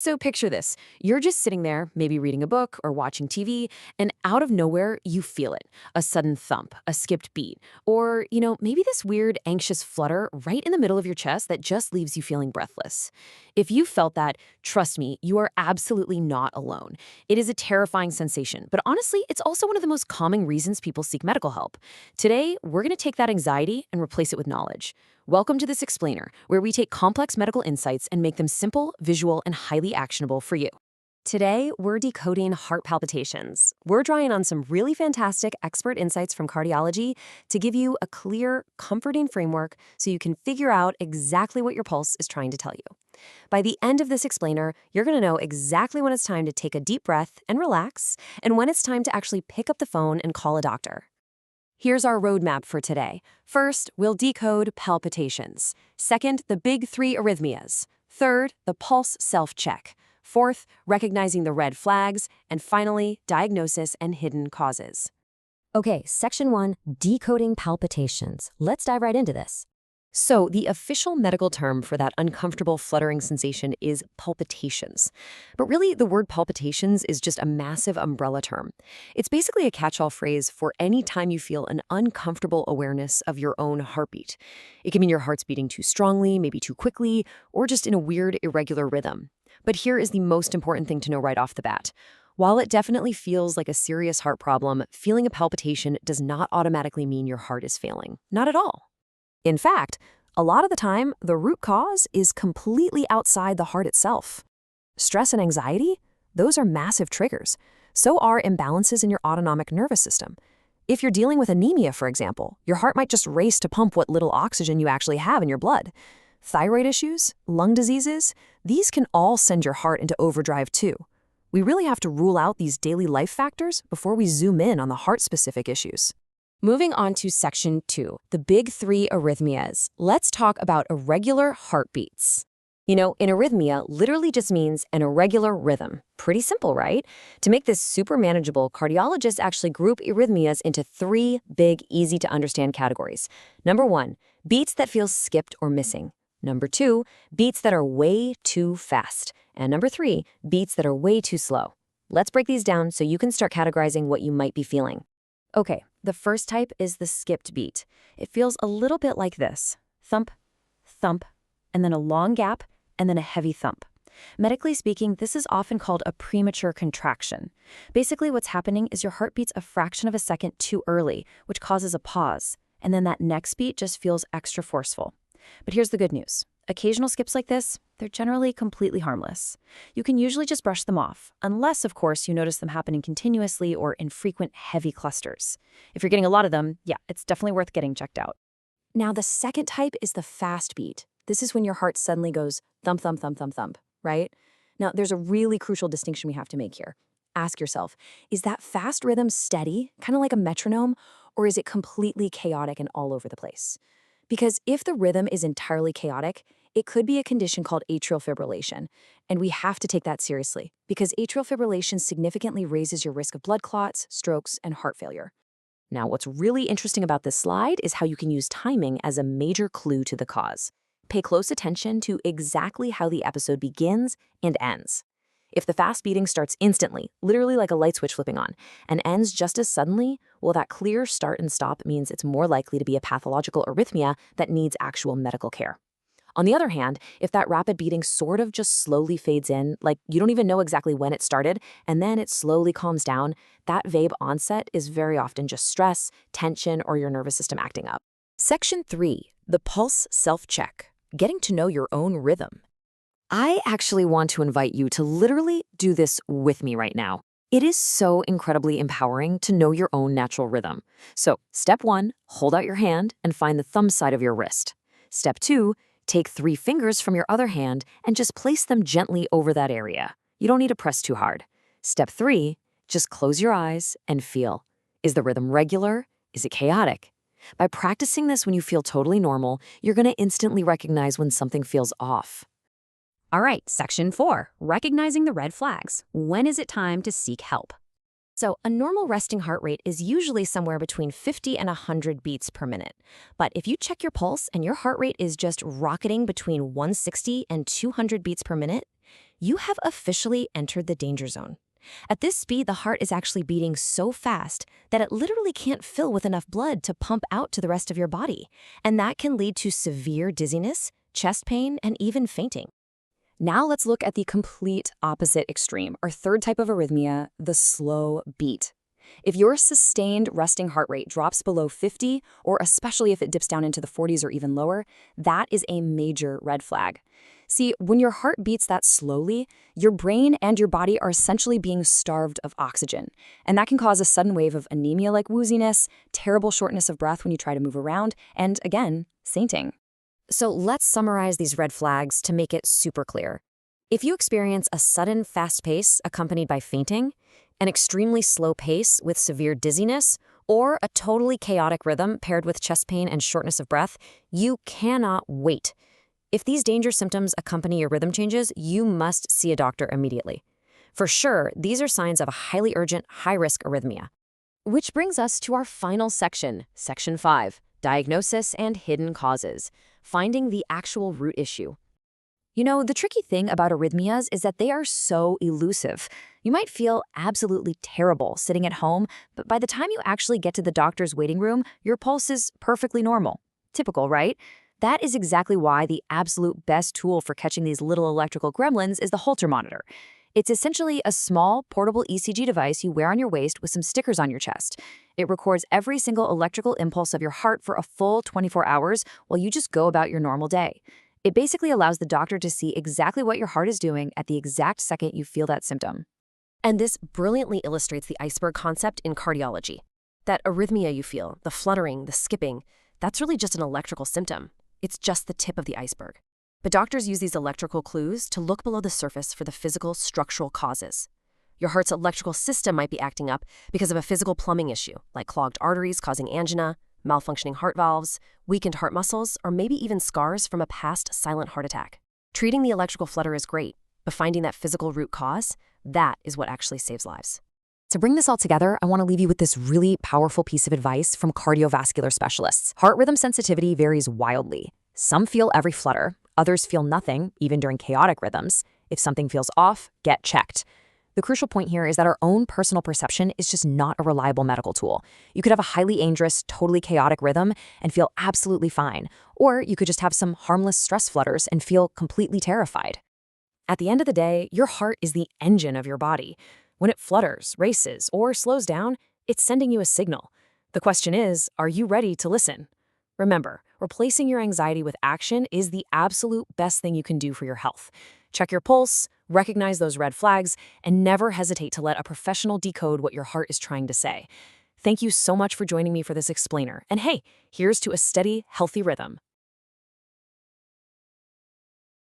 So picture this. You're just sitting there, maybe reading a book or watching TV, and out of nowhere, you feel it. A sudden thump, a skipped beat, or, maybe this weird anxious flutter right in the middle of your chest that just leaves you feeling breathless. If you felt that, trust me, you are absolutely not alone. It is a terrifying sensation, but honestly, it's also one of the most common reasons people seek medical help. Today, we're going to take that anxiety and replace it with knowledge. Welcome to This Explainer, where we take complex medical insights and make them simple, visual, and highly actionable for you. Today, we're decoding heart palpitations. We're drawing on some really fantastic expert insights from cardiology to give you a clear, comforting framework so you can figure out exactly what your pulse is trying to tell you. By the end of this explainer, you're going to know exactly when it's time to take a deep breath and relax, and when it's time to actually pick up the phone and call a doctor. Here's our roadmap for today. First, we'll decode palpitations. Second, the big three arrhythmias. Third, the pulse self-check. Fourth, recognizing the red flags. And finally, diagnosis and hidden causes. Okay, Section 1, decoding palpitations. Let's dive right into this. So, the official medical term for that uncomfortable fluttering sensation is palpitations. But really, the word palpitations is just a massive umbrella term. It's basically a catch-all phrase for any time you feel an uncomfortable awareness of your own heartbeat. It can mean your heart's beating too strongly, maybe too quickly, or just in a weird, irregular rhythm. But here is the most important thing to know right off the bat. While it definitely feels like a serious heart problem, feeling a palpitation does not automatically mean your heart is failing. Not at all. In fact, a lot of the time, the root cause is completely outside the heart itself. Stress and anxiety, those are massive triggers. So are imbalances in your autonomic nervous system. If you're dealing with anemia, for example, your heart might just race to pump what little oxygen you actually have in your blood. Thyroid issues, lung diseases, these can all send your heart into overdrive too. We really have to rule out these daily life factors before we zoom in on the heart-specific issues. Moving on to Section 2, the big three arrhythmias. Let's talk about irregular heartbeats. An arrhythmia literally just means an irregular rhythm. Pretty simple, right? To make this super manageable, cardiologists actually group arrhythmias into three big, easy-to-understand categories. Number 1, beats that feel skipped or missing. Number 2, beats that are way too fast. And number 3, beats that are way too slow. Let's break these down so you can start categorizing what you might be feeling. Okay, the first type is the skipped beat. It feels a little bit like this. Thump, thump, and then a long gap, and then a heavy thump. Medically speaking, this is often called a premature contraction. Basically, what's happening is your heart beats a fraction of a second too early, which causes a pause, and then that next beat just feels extra forceful. But here's the good news. Occasional skips like this, they're generally completely harmless. You can usually just brush them off, unless, of course, you notice them happening continuously or in frequent, heavy clusters. If you're getting a lot of them, yeah, it's definitely worth getting checked out. Now, the second type is the fast beat. This is when your heart suddenly goes thump, thump, thump, thump, thump, right? Now, there's a really crucial distinction we have to make here. Ask yourself, is that fast rhythm steady, kind of like a metronome, or is it completely chaotic and all over the place? Because if the rhythm is entirely chaotic, it could be a condition called atrial fibrillation, and we have to take that seriously because atrial fibrillation significantly raises your risk of blood clots, strokes, and heart failure. Now, what's really interesting about this slide is how you can use timing as a major clue to the cause. Pay close attention to exactly how the episode begins and ends. If the fast beating starts instantly, literally like a light switch flipping on, and ends just as suddenly, well, that clear start and stop means it's more likely to be a pathological arrhythmia that needs actual medical care. On the other hand, if that rapid beating sort of just slowly fades in, like you don't even know exactly when it started, and then it slowly calms down, that vague onset is very often just stress, tension, or your nervous system acting up. Section 3, the pulse self-check, getting to know your own rhythm. I actually want to invite you to literally do this with me right now. It is so incredibly empowering to know your own natural rhythm. So, step 1, hold out your hand and find the thumb side of your wrist. Step 2, take 3 fingers from your other hand and just place them gently over that area. You don't need to press too hard. Step 3, just close your eyes and feel. Is the rhythm regular? Is it chaotic? By practicing this when you feel totally normal, you're going to instantly recognize when something feels off. All right, Section 4, recognizing the red flags. When is it time to seek help? So a normal resting heart rate is usually somewhere between 50 and 100 beats per minute. But if you check your pulse and your heart rate is just rocketing between 160 and 200 beats per minute, you have officially entered the danger zone. At this speed, the heart is actually beating so fast that it literally can't fill with enough blood to pump out to the rest of your body. And that can lead to severe dizziness, chest pain, and even fainting. Now let's look at the complete opposite extreme, our third type of arrhythmia, the slow beat. If your sustained resting heart rate drops below 50, or especially if it dips down into the 40s or even lower, that is a major red flag. See, when your heart beats that slowly, your brain and your body are essentially being starved of oxygen. And that can cause a sudden wave of anemia like wooziness, terrible shortness of breath when you try to move around, and again, fainting. So let's summarize these red flags to make it super clear. If you experience a sudden fast pace accompanied by fainting, an extremely slow pace with severe dizziness, or a totally chaotic rhythm paired with chest pain and shortness of breath, you cannot wait. If these danger symptoms accompany your rhythm changes, you must see a doctor immediately. For sure, these are signs of a highly urgent, high-risk arrhythmia. Which brings us to our final section, Section 5, Diagnosis and Hidden Causes, finding the actual root issue. You know, the tricky thing about arrhythmias is that they are so elusive. You might feel absolutely terrible sitting at home, but by the time you actually get to the doctor's waiting room, your pulse is perfectly normal. Typical, right? That is exactly why the absolute best tool for catching these little electrical gremlins is the Holter monitor. It's essentially a small, portable ECG device you wear on your waist with some stickers on your chest. It records every single electrical impulse of your heart for a full 24 hours while you just go about your normal day. It basically allows the doctor to see exactly what your heart is doing at the exact second you feel that symptom. And this brilliantly illustrates the iceberg concept in cardiology. That arrhythmia you feel, the fluttering, the skipping, that's really just an electrical symptom. It's just the tip of the iceberg. But doctors use these electrical clues to look below the surface for the physical, structural causes. Your heart's electrical system might be acting up because of a physical plumbing issue, like clogged arteries causing angina, malfunctioning heart valves, weakened heart muscles, or maybe even scars from a past silent heart attack. Treating the electrical flutter is great, but finding that physical root cause, that is what actually saves lives. To bring this all together, I want to leave you with this really powerful piece of advice from cardiovascular specialists. Heart rhythm sensitivity varies wildly. Some feel every flutter, others feel nothing, even during chaotic rhythms. If something feels off, get checked. The crucial point here is that our own personal perception is just not a reliable medical tool. You could have a highly dangerous, totally chaotic rhythm and feel absolutely fine, or you could just have some harmless stress flutters and feel completely terrified. At the end of the day, your heart is the engine of your body. When it flutters, races, or slows down, it's sending you a signal. The question is, are you ready to listen? Remember, replacing your anxiety with action is the absolute best thing you can do for your health. Check your pulse, recognize those red flags, and never hesitate to let a professional decode what your heart is trying to say. Thank you so much for joining me for this explainer. And hey, here's to a steady, healthy rhythm.